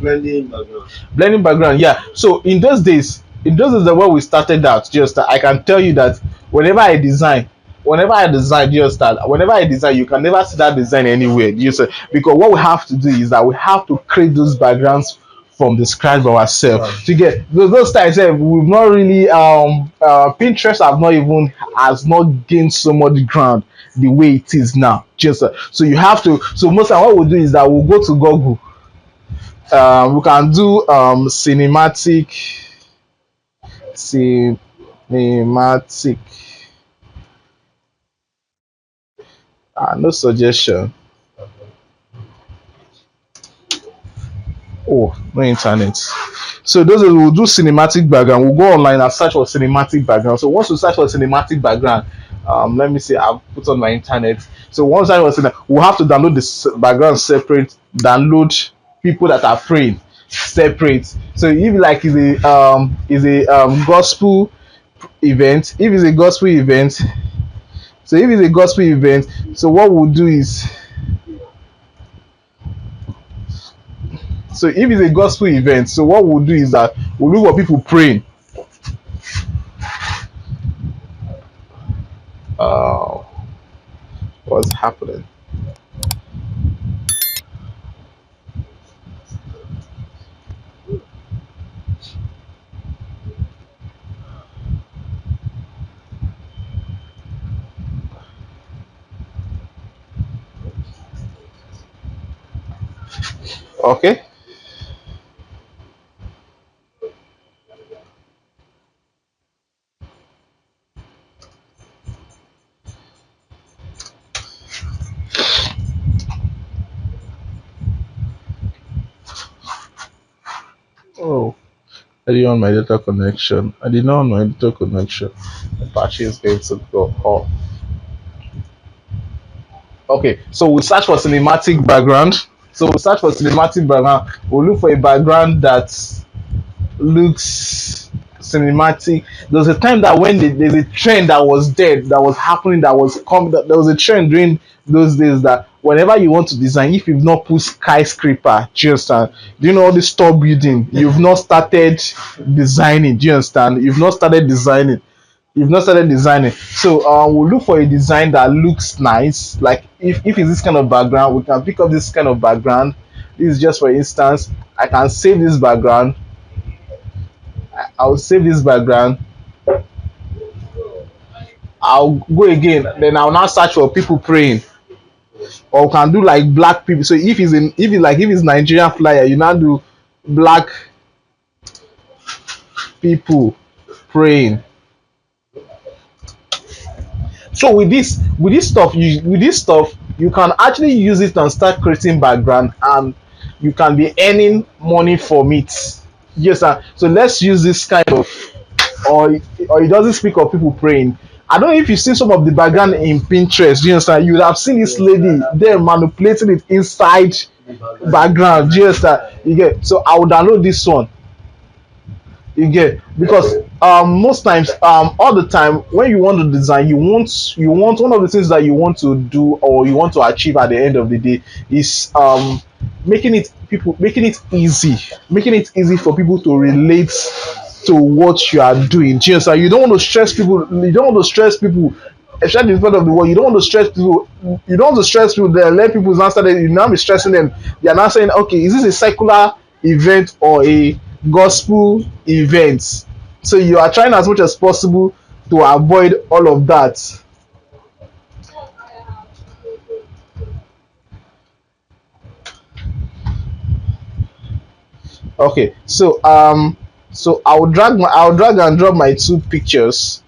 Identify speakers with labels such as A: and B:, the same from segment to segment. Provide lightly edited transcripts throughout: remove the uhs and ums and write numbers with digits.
A: blending background.
B: Blending background, yeah. So in those days when we started out, just I can tell you that whenever I design, just that whenever I design, you can never see that design anywhere. Just because what we have to do is that we have to create those backgrounds from the scratch by ourselves.
A: Right.
B: To get those times, we've not really Pinterest have not even has not gained so much ground the way it is now. Just so you have to. So most of what we do is that we'll go to Google. We can do cinematic no suggestion. Oh, no internet. So those are, we'll do cinematic background. We'll go online and search for cinematic background. So once we search for cinematic background, let me see, I've put on my internet. So once I was in that, we'll have to download this background separate, download people that are praying separate. So if like is a gospel event, if it's a gospel event, so if it's a gospel event, so what we'll do is, so if it's a gospel event, so what we'll do is that we'll look for people praying. Uh, what's happening? Okay. Oh, I didn't on my data connection. I did not on my data connection. The battery is going to go off. Okay, so we search for cinematic background. So we search for cinematic background. We'll look for a background that looks cinematic. There was a time that when there's a trend that was dead, that was happening, that was coming. That there was a trend during those days that whenever you want to design, if you've not put skyscraper, do you understand? Do you know all this tall building? You've not started designing. Do you understand? You've not started designing. You've not started designing. So we'll look for a design that looks nice. Like if it's this kind of background, we can pick up this kind of background. This is just for instance. I can save this background. I'll save this background. I'll go again. Then I'll now search for people praying. Or we can do like black people. So if it's Nigerian flyer, you now do black people praying. So with this stuff, you can actually use it and start creating background, and you can be earning money from it. Yes, sir. So let's use this kind of, or it doesn't speak of people praying. I don't know if you've seen some of the background in Pinterest. You understand? You would have seen this lady there manipulating it inside
A: The background.
B: background. Yes, sir. You get. So I will download this one. You get, because most times, all the time when you want to design, you want one of the things that you want to do or you want to achieve at the end of the day is making it easy for people to relate to what you are doing. Just you don't want to stress people. You don't want to stress people. Especially in front of the world, you don't want to stress people. You don't want to stress people. There, let people now start. You now be stressing them. They are now saying, "Okay, is this a secular event or a gospel event?" So you are trying as much as possible to avoid all of that. Okay, so I'll drag and drop my two pictures.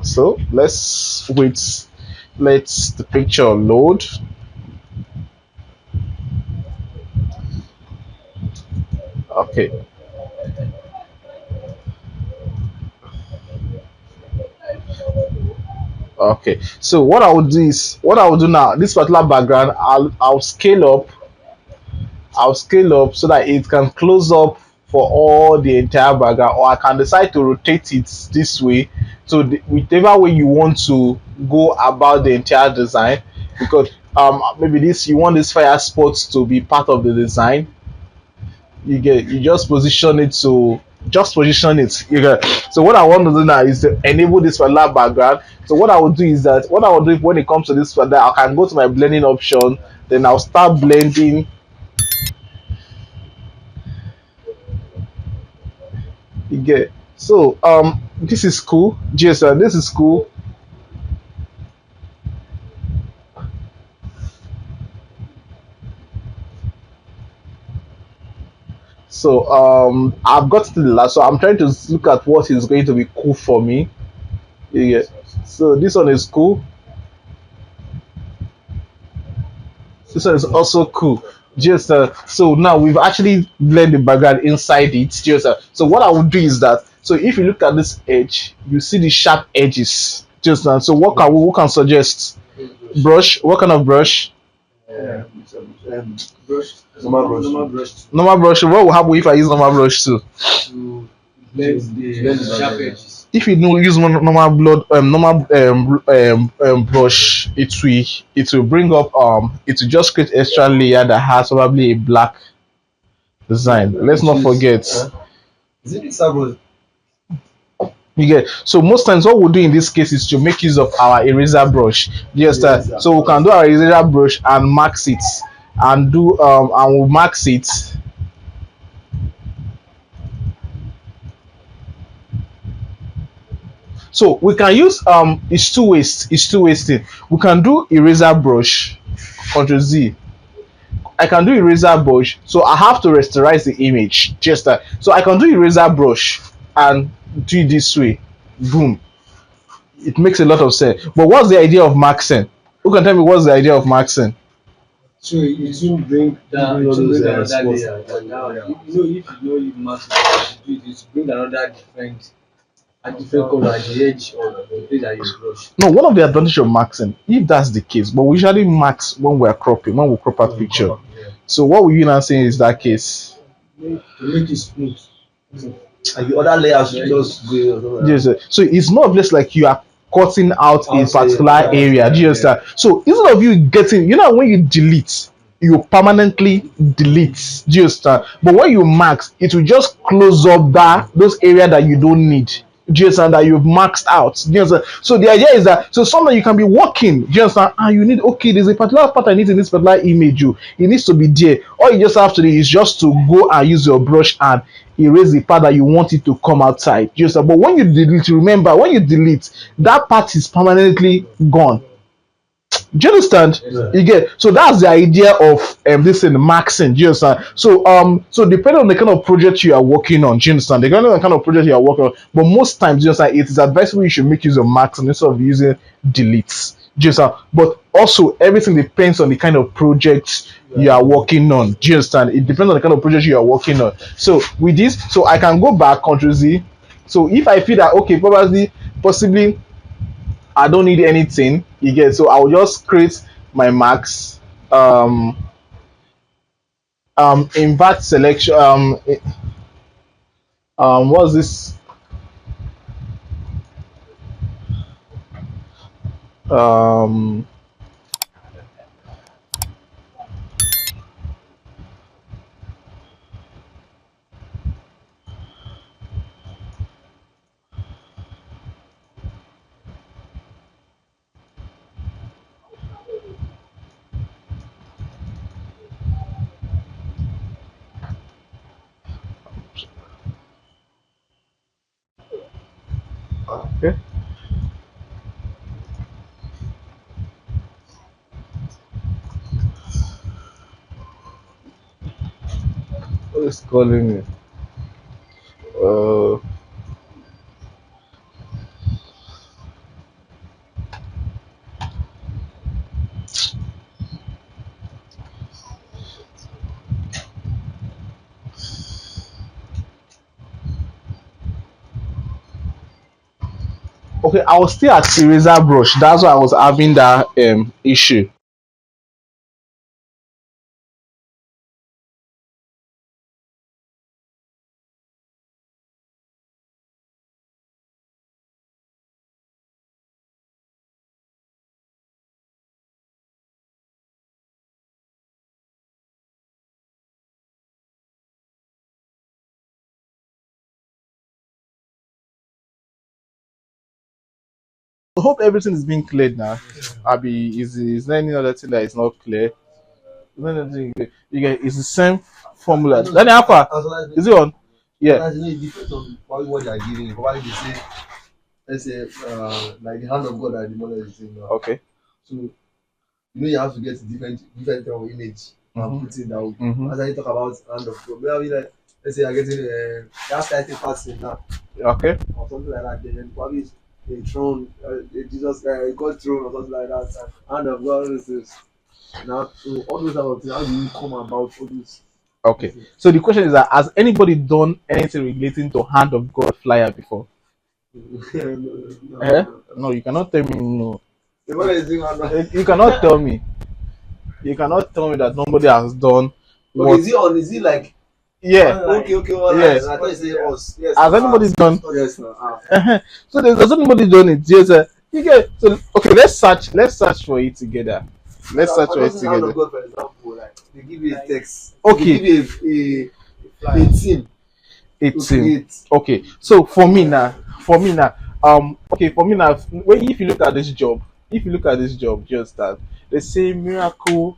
B: So let's wait. Let the picture load. Okay. Okay. So what I will do now. This particular background, I'll scale up. I'll scale up so that it can close up for all the entire background, or I can decide to rotate it this way So whichever way you want to go about the entire design, because maybe this you want this fire spots to be part of the design, you just position it to just position it. You get. So what I want to do now is to enable this particular background. So what I will do is that what I will do when it comes to this for that, I can go to my blending option, then I'll start blending. You get. So this is cool. GSR, this is cool. So I've got to the last. So I'm trying to look at what is going to be cool for me. Yeah. So this one is cool. This one is also cool. Just so now we've actually blend the background inside it. Just so what I would do is that so if you look at this edge, you see the sharp edges. Just so what can suggest brush? What kind of brush?
A: Brush, normal brush
B: Normal brush. What will happen if I use normal brush too?
A: to blend the sharp edges.
B: If you don't use normal brush, it will bring up it will just create extra layer that has probably a black design. Let's not forget.
A: Is it pixar brush?
B: You get. So most times what we'll do in this case is to make use of our eraser brush. Yes, so we can do our eraser brush and max it and do and we'll max it. So we can use it's two ways thing. We can do eraser brush, Ctrl Z. I can do eraser brush, so I have to rasterize the image. Just that. So I can do eraser brush and do it this way. Boom. It makes a lot of sense. But what's the idea of maxing? Who can tell me what's the idea of maxing?
A: So it will bring down, it will bring another layer. If you know if max it will bring another different color at the edge of the place that you brush.
B: No, one of the advantage of maxing, if that's the case, but we usually max when we're cropping, when we crop out picture.
A: Yeah.
B: So what will you now say is that case?
A: To make it smooth.
C: And the other layers should just go.
B: Yes, so it's more or less like you are cutting out a
C: Outside,
B: particular area. Do you understand? So instead of you getting, when you delete, you permanently delete. Do you understand? But when you max, it will just close up those area that you don't need. Do you understand that you've maxed out? Do you understand? So the idea is that so sometimes you can be working. Do you understand? And you need okay, there's a particular part I need in this particular image. It needs to be there. All you just have to do is just to go and use your brush and erase the part that you want it to come outside. Just but when you delete, remember when you delete, that part is permanently gone. Do you understand?
A: Yeah.
B: You get so that's the idea of this in maxing. Do you understand? So depending on the kind of project you are working on, do you understand? Depending on the kind of project you are working on, but most times, do you understand, it is advisable you should make use of maxing instead of using deletes. Do you understand? But also everything depends on the kind of project you are working on. Do you understand? It depends on the kind of project you are working on. So with this, so I can go back, Ctrl Z. So if I feel that okay, probably possibly I don't need anything. You get so I'll just create my max. Invert selection. What's this? Um, okay. Who's calling me? Uh, okay, I was still at eraser brush. That's why I was having that issue. I hope everything is being cleared now. Abi, is there any other thing that is not clear? Is there anything you get? It's the same formula. Then Alpha, is it on? Yeah.
C: It depends on probably what they are giving. Probably they say, let's say, like the hand of God that the mother is saying now.
B: Okay.
C: So you have to get different kind of image and put it down.
B: Mhm.
C: As I talk about hand of God, maybe like let's say you're getting that's title fasting now
B: Okay.
C: or something like that. Then probably a throne, Jesus Christ, God throne or something like that. Hand of God is now. So all those type of things. How do you come about all those?
B: Okay. So the question is that has anybody done anything relating to hand of God flyer before? No, you cannot tell me no. You cannot tell me. You cannot tell me that nobody has done.
C: Okay, is it on? Is it like?
B: Yeah.
C: Okay. Well,
B: Yes.
C: I thought you say us. Yes.
B: Has anybody done?
C: Yes. No.
B: So there's anybody done it? Yes. You get so okay. Let's search for it together. Let's search for it
C: Hand
B: together.
C: of God, for example, like they give you a text.
B: Okay.
C: They give you a team.
B: 18. Okay. So for me now, okay, for me now, if you look at this job, just that they say miracle,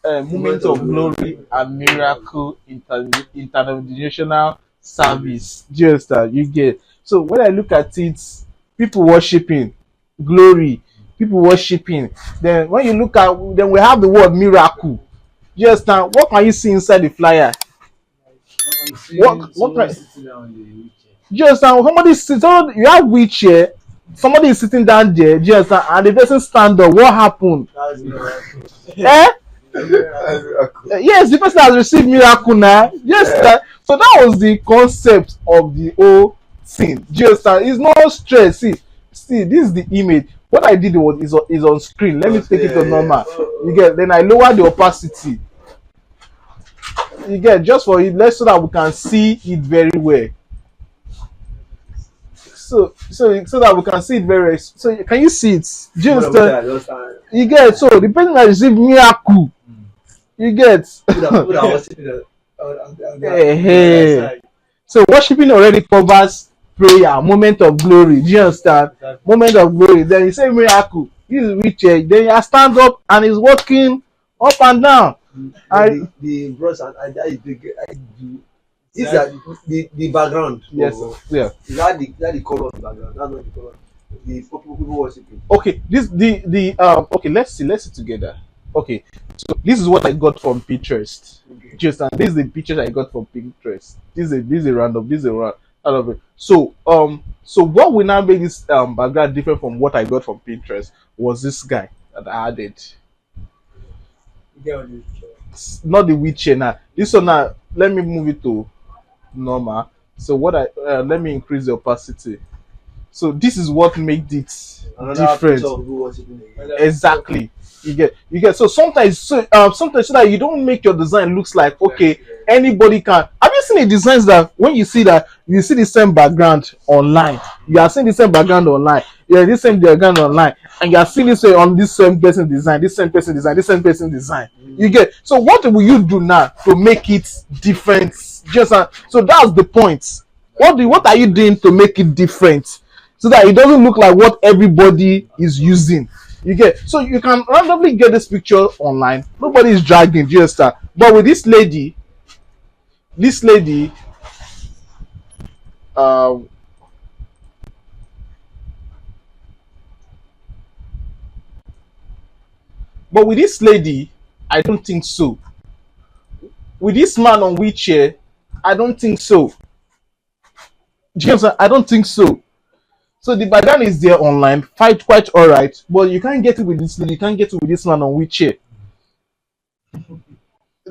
B: moment of glory, and miracle international service. Just that you get. So when I look at it, people worshiping glory, people worshiping. Then when you look at, then we have the word miracle. Just now, what can you see inside the flyer? What can
A: sitting down on the wheelchair.
B: just somebody sits on you have wheelchair, somebody is sitting down there, just and the person stand up. What happened? Eh? Yes, the person has received miracle now. Yes, so that was the concept of the whole thing. Just it's no stress. See, this is the image. What I did was is on screen. Let me take it to normal. You get, then I lower the opacity. You get, just for it, let's so that we can see it very well. So that we can see it very well. So can you see it? Just you get, so the person that received miracle. You get. Hey. So worshiping already covers prayer, moment of glory. Do you understand? Moment of glory. Then you say miracle. This is wheelchair. Then you stand up and he's walking up and down.
C: The brush and I do. Is that the background?
B: Yes. Yeah.
C: Is that the color of the background? That's not the color. The people worshiping.
B: Okay. Okay. Let's see together. Okay. So this is what I got from Pinterest. Okay. Just and this is the pictures I got from Pinterest. This is a random. This is a random. So what will now make this background different from what I got from Pinterest was this guy that I added. Not the wheelchair now. This one now. Let me move it to normal. So let me increase the opacity. So this is what makes it different. Exactly. You get. So sometimes so that you don't make your design looks like okay, anybody can. Have you seen the designs that when you see the same background online? You are seeing the same background online. Yeah, this same background online, and you are seeing this way on this same person design, this same person design, this same person design. You get. So what will you do now to make it different? Just so that's the point. What are you doing to make it different so that it doesn't look like what everybody is using? You get, so you can randomly get this picture online. Nobody is dragging, just but with this lady, but with this lady, I don't think so. With this man on wheelchair, I don't think so. James, I don't think so. So the background is there online, quite alright, but you can't get it with this lady, you can't get it with this man on wheelchair.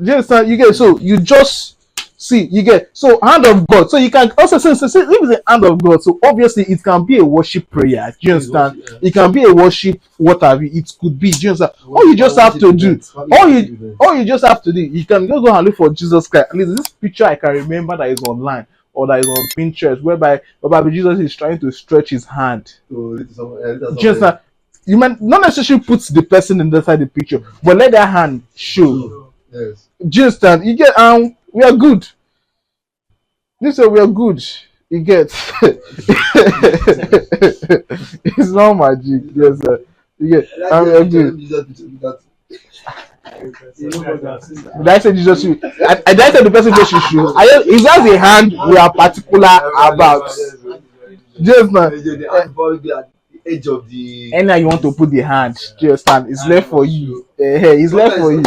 B: James, you get, so you just see, you get, so hand of God. So you can also say if it's a hand of God, so obviously it can be a worship prayer. Do you understand? It can be a worship, whatever it could be. Do you understand? All you just have to do, all you just have to do, you can just go and look for Jesus Christ. At least this picture I can remember that is online or that is on Pinterest, whereby Jesus is trying to stretch his hand. Just you might not necessarily put the person inside the picture, but let that hand show.
C: Yes.
B: Just you get we are good. This way we are good. You get it's not magic. Yes, sir. You get. Did I say Jesus shoe? I did I say the person wear shoe? It's just a hand we are particular about. Just man.
C: The hand probably be at the edge of the.
B: Anyhow you want to put the hand, do you understand? It's left for you. It's left for you.